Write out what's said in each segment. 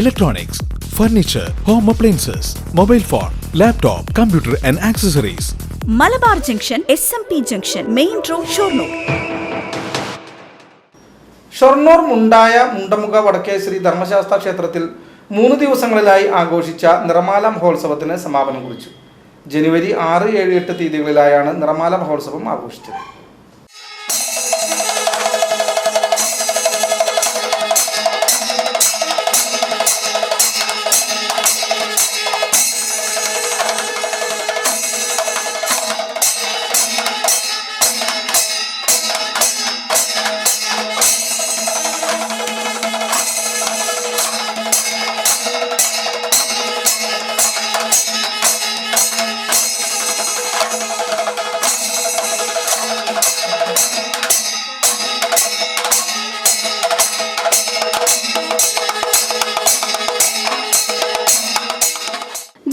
electronics, furniture, home appliances, mobile phone, laptop, computer and accessories. Malabar Junction, SMP Junction, Main Road, Shornur. Shoranur മുണ്ടായ മുണ്ടമുഖ വടക്കേ ശ്രീ ധർമ്മശാസ്ത്ര ക്ഷേത്രത്തിൽ 3 ദിവസങ്ങളിലായി ആഘോഷിച്ച നിറമാല മഹോത്സവത്തിന് സമാപനം കുറിച്ചു. ജനുവരി 6, 7, 8 തീയതികളിലായാണ് നിറമാല മഹോത്സവം ആഘോഷിച്ചത്.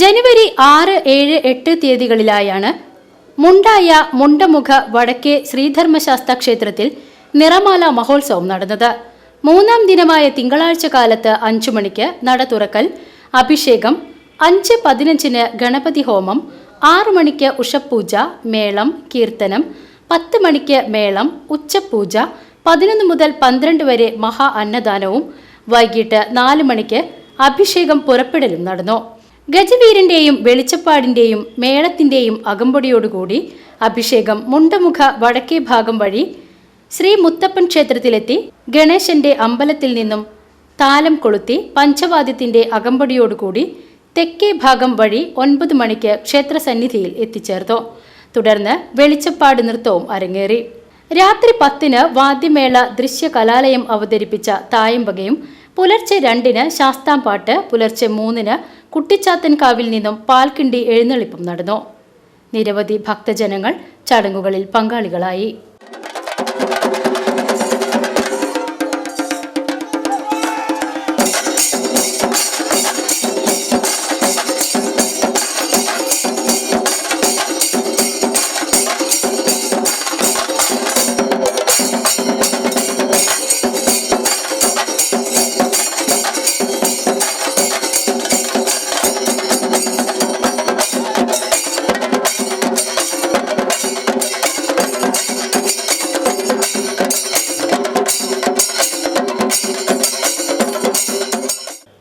ജനുവരി 6, 7, 8 തീയതികളിലായാണ് മുണ്ടായ മുണ്ടമുഖ വടക്കേ ശ്രീധർമ്മശാസ്ത്ര ക്ഷേത്രത്തിൽ നിറമാല മഹോത്സവം നടന്നത്. 3-ാം ദിനമായ തിങ്കളാഴ്ച കാലത്ത് 5 മണിക്ക് നട തുറക്കൽ, അഭിഷേകം, 5:15 ഗണപതി ഹോമം, 6 മണിക്ക് ഉഷപൂജ, മേളം, കീർത്തനം, 10 മണിക്ക് മേളം, ഉച്ചപൂജ, 11 മുതൽ 12 വരെ മഹാ അന്നദാനവും വൈകിട്ട് 4 മണിക്ക് അഭിഷേകം പുറപ്പെടലും നടന്നു. ഗജവീരന്റെയും വെളിച്ചപ്പാടിന്റെയും മേളത്തിന്റെയും അകമ്പടിയോടുകൂടി അഭിഷേകം മുണ്ടമുഖ വടക്കേ ഭാഗം വഴി ശ്രീ മുത്തപ്പൻ ക്ഷേത്രത്തിലെത്തി ഗണേശന്റെ അമ്പലത്തിൽ നിന്നും താലം കൊളുത്തി പഞ്ചവാദ്യത്തിന്റെ അകമ്പടിയോടുകൂടി തെക്കേ ഭാഗം വഴി 9 മണിക്ക് ക്ഷേത്രസന്നിധിയിൽ എത്തിച്ചേർന്നു. തുടർന്ന് വെളിച്ചപ്പാട് നൃത്തവും അരങ്ങേറി. രാത്രി 10-ന് വാദ്യമേള ദൃശ്യകലാലയം അവതരിപ്പിച്ച തായമ്പകയും, പുലർച്ചെ 2-ന് ശാസ്താംപാട്ട്, പുലർച്ചെ 3-ന് കുട്ടിച്ചാത്തൻകാവിൽ നിന്നും പാൽക്കിണ്ടി എഴുന്നള്ളിപ്പും നടന്നു. നിരവധി ഭക്തജനങ്ങൾ ചടങ്ങുകളിൽ പങ്കാളികളായി.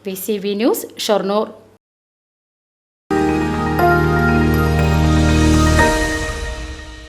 VCV news, Shoranur.